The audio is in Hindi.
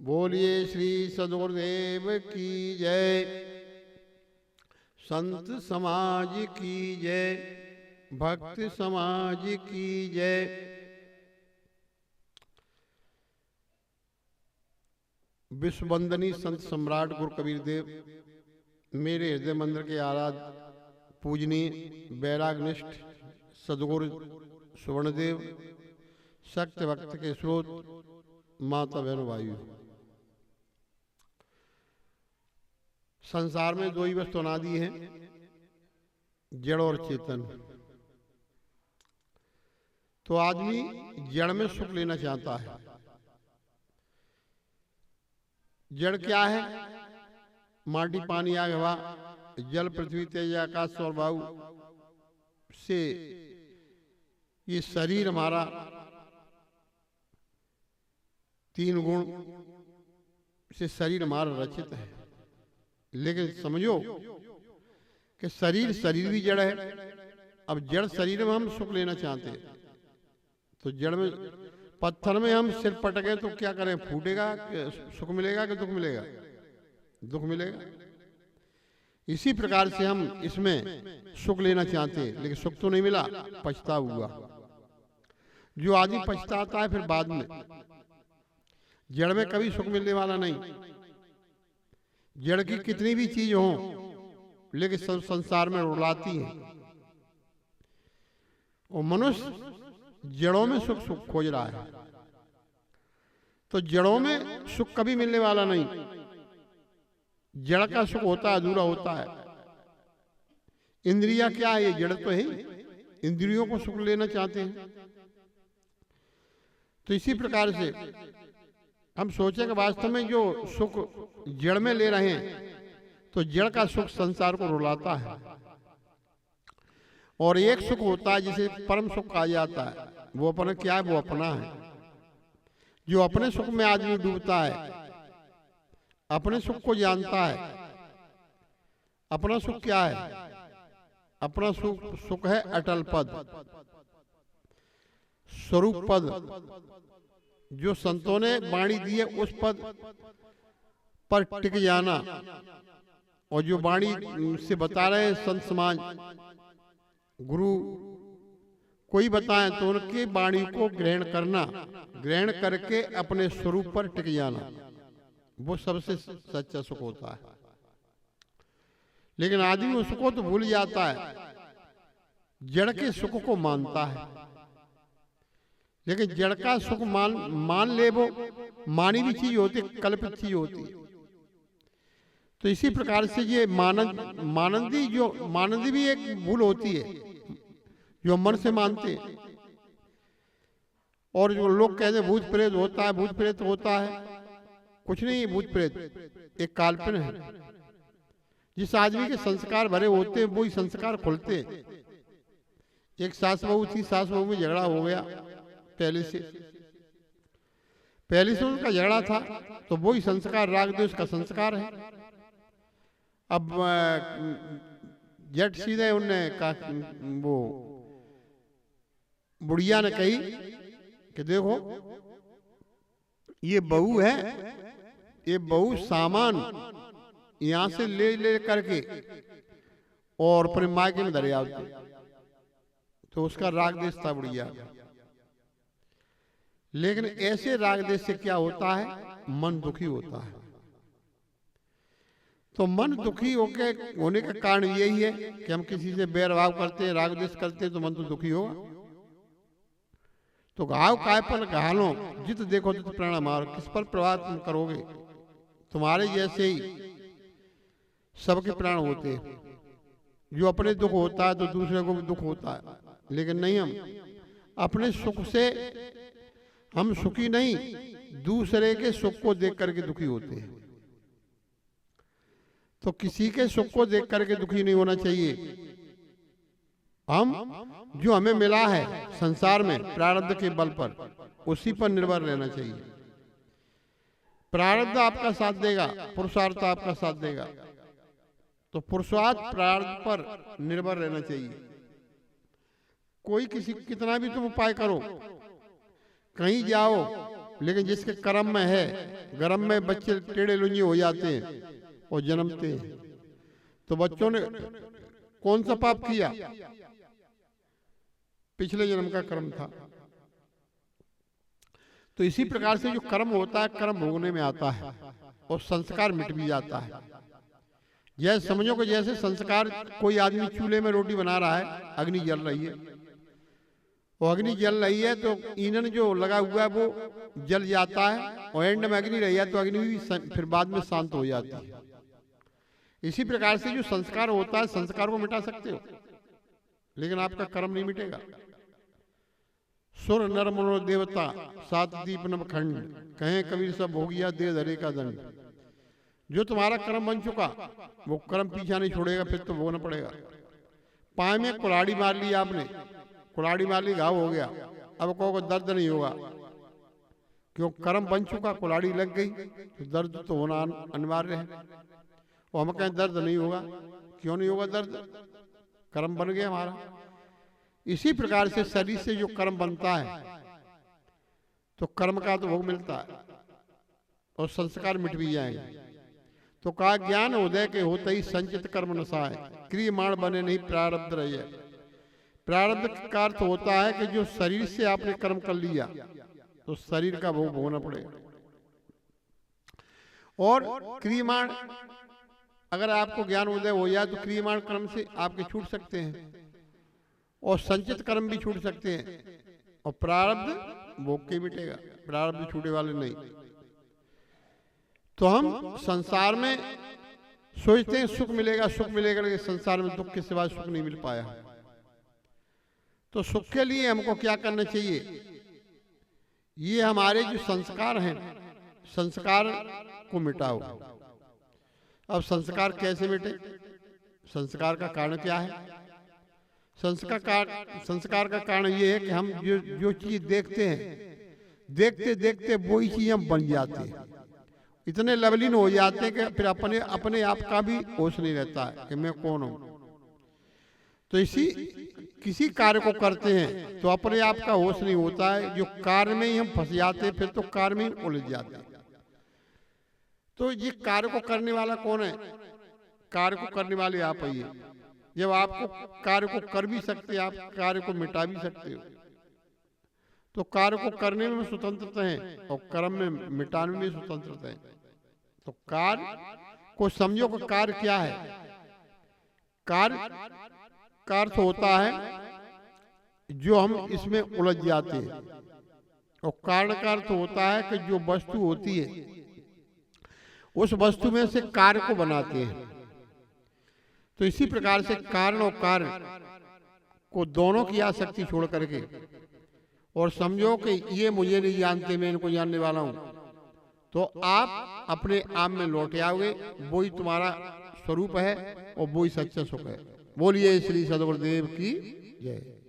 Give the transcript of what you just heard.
बोलिए श्री सद्गुरुदेव की जय। संत समाज की जय, भक्त समाज की जय। विश्ववंदनी संत सम्राट गुरु कबीर देव, मेरे हृदय मंदिर के आराध्य पूजनीय वैरागनिष्ठ सद्गुरु सुवर्णदेव, शक्त भक्त के स्रोत, माता बहन वायु। संसार में दो ही वस्तु अनादि हैं, जड़ और चेतन। तो आदमी जड़ में सुख लेना चाहता है। जड़ क्या है? माटी, पानी, आग, हवा, जल, पृथ्वी, तेज, आकाश और वायु से ये शरीर हमारा तीन गुण से शरीर हमारा रचित है। लेकिन समझो कि शरीर भी जड़ है। अब जड़ शरीर में हम सुख लेना चाहते हैं, तो जड़ में पत्थर में हम सिर पटके तो क्या करें? फूटेगा? सुख मिलेगा कि दुख मिलेगा? दुख मिलेगा। इसी प्रकार से हम इसमें सुख लेना चाहते हैं, लेकिन सुख तो नहीं मिला, पछतावा हुआ। जो आदमी पछताता है फिर बाद में, जड़ में कभी सुख मिलने वाला नहीं। जड़ की कितनी भी चीज हो, लेकिन सब संसार में रुलाती है। और मनुष्य जड़ों में सुख खोज रहा है, तो जड़ों में सुख कभी मिलने वाला नहीं। जड़ का सुख होता है, अधूरा होता है। इंद्रिया क्या है? ये जड़ तो है। इंद्रियों को सुख लेना चाहते हैं। तो इसी प्रकार से हम सोचे कि वास्तव में जो सुख जड़ में ले रहे हैं, तो जड़ का सुख संसार को रुलाता है। और एक सुख होता है जिसे परम सुख कहा जाता है। वो अपना क्या है? वो अपना है। जो अपने सुख में आदमी डूबता है, अपने सुख को जानता है। अपना सुख क्या है? अपना सुख है अटल पद, स्वरूप पद। जो संतों ने वाणी दी है उस पद पर टिक जाना। और जो वाणी से बता रहे हैं संत समाज, गुरु कोई बताएं तो उनकी वाणी को ग्रहण करना, ग्रहण करके अपने स्वरूप पर टिक जाना, वो सबसे सच्चा सुख होता है। लेकिन आदमी उसको तो भूल जाता है, जड़ के सुख को मानता है। लेकिन जड़ का सुख मान ले, वो मानी भी चीज होती, कल्पित चीज होती। तो इसी प्रकार से ये मानंदी भी एक भूल होती है, जो मन से मानते हैं। और जो लोग कहते हैं भूत प्रेत होता है, भूत प्रेत होता है, कुछ नहीं। भूत प्रेत एक काल्पनिक है। जिस आदमी के संस्कार भरे होते हैं वही संस्कार खुलते हैं। एक सास बहू थी, सास बहू में झगड़ा हो गया। पहले से उनका झगड़ा था, तो वही संस्कार राग द्वेष का संस्कार है। अब जट सीधे उनने कहा, वो बुढ़िया ने कही कि देखो ये बहू है, ये बहू सामान यहां से ले करके और अपने मायके में धरे आती। तो उसका राग देश था बुढ़िया। लेकिन ऐसे राग देश से क्या होता है? मन दुखी होता है। तो मन दुखी होने का कारण यही है कि हम किसी से बैरभाव करते हैं, राग देश करते हैं, तो मन तो दुखी होगा। तो घाव काय पर घालो, जित देखो तित प्राण मारो। किस पर प्रभाव तुम करोगे? तुम्हारे जैसे ही सबके प्राण होते हैं। जो अपने दुख होता है तो दूसरे को भी दुख होता है। लेकिन नहीं, हम अपने सुख से हम सुखी नहीं, दूसरे के सुख को देख करके दुखी होते हैं। तो किसी के सुख को देख करके दुखी नहीं होना चाहिए। हम जो हमें मिला है संसार में प्रारब्ध के बल पर, उसी पर निर्भर रहना चाहिए। प्रारब्ध आपका साथ देगा, पुरुषार्थ आपका साथ देगा। तो पुरुषार्थ प्रारब्ध पर निर्भर रहना चाहिए। कोई कितना भी तुम उपाय करो, कहीं जाओ, लेकिन जिसके कर्म में है, गर्म में बच्चे टेढ़े लुंजे हो जाते हैं और जन्मते हैं। तो बच्चों ने कौन सा पाप किया? पिछले जन्म का कर्म था। तो इसी प्रकार से जो कर्म होता है, कर्म भोगने में आता है और संस्कार मिट भी जाता है। जैसे समझो कि जैसे संस्कार, कोई आदमी चूल्हे में रोटी बना रहा है, अग्नि जल रही है, वो अग्नि जल रही है तो ईंधन जो लगा हुआ है वो जल जाता है और एंड में अग्नि रही है तो अग्नि भी फिर बाद में शांत हो जाती है। इसी प्रकार से जो संस्कार होता है, संस्कार को मिटा सकते हो लेकिन आपका कर्म नहीं मिटेगा। सुर नर मनो देवता सात दीप नव खंड, कहें कबीर सब हो गया दे धरे का दंड। जो तुम्हारा कर्म बन चुका वो कर्म पीछा नहीं छोड़ेगा, फिर तो भोगना पड़ेगा। पाए में कुल्हाड़ी मार ली आपने, कुल्हाड़ी मार ली, घाव हो गया, अब कहोगे दर्द नहीं होगा, क्यों? कर्म बन चुका, कुल्हाड़ी लग गई तो दर्द तो होना अनिवार्य है। और हम कहें दर्द नहीं होगा, क्यों नहीं होगा दर्द? कर्म बन गया हमारा। इसी प्रकार से शरीर से जो कर्म बनता है तो कर्म का तो भोग मिलता है और संस्कार मिट भी जाएंगे। तो कहा ज्ञान उदय के होते ही संचित कर्म नसाए, क्रियमाण बने नहीं प्रारब्ध रहे। प्रारब्ध का अर्थ होता है कि जो शरीर से आपने कर्म कर लिया तो शरीर का भोग भोगना पड़ेगा। और क्रियमाण, अगर आपको ज्ञान उदय हो जाए तो क्रियमाण कर्म से आपके छूट सकते हैं और संचित कर्म भी छूट सकते हैं और प्रारब्ध भोग के मिटेगा, प्रारब्ध छूटे वाले नहीं। तो हम संसार में सोचते हैं सुख मिलेगा, सुख मिलेगा, लेकिन संसार में दुख के सिवा सुख नहीं मिल पाया। तो सुख के लिए हमको क्या करना चाहिए? ये हमारे जो संस्कार हैं, संस्कार को मिटाओ। अब संस्कार कैसे मिटे? संस्कार का कारण क्या है? संस्कार का कारण ये है कि हम जो चीज देखते हैं, देखते देखते वही चीज हम बन जाते हैं, इतने लवलीन हो जाते हैं कि फिर अपने आप का भी होश नहीं रहता है कि मैं कौन हूं। तो इसी किसी कार्य को करते हैं तो अपने आप का होश नहीं होता है, जो कार्य में ही हम फंस जाते हैं, फिर तो कार्य में ही उलझ जाते हैं। तो ये कार्य को करने वाला कौन है? कार्य को करने वाले आप ही हैं। जब आपको कार्य को कर भी सकते, आप कार्य को मिटा भी सकते हो। तो कार्य को करने में स्वतंत्रता है और कर्म में मिटाने में स्वतंत्रता है। तो कार्य को समझो कि कार्य क्या है। कार्य का अर्थ होता है जो हम इसमें उलझ जाते हैं, और कारण का अर्थ होता है कि जो वस्तु होती है उस वस्तु में से कार्य को बनाते हैं। तो इसी प्रकार से कारण और कार्य को दोनों की आसक्ति छोड़ करके, और समझो कि ये मुझे नहीं जानते, मैं इनको जानने वाला हूं, तो आप अपने आप में लौट आओगे। वही तुम्हारा स्वरूप है और वही सच्चा सुख है। बोलिए श्री सद्गुरुदेव की जय।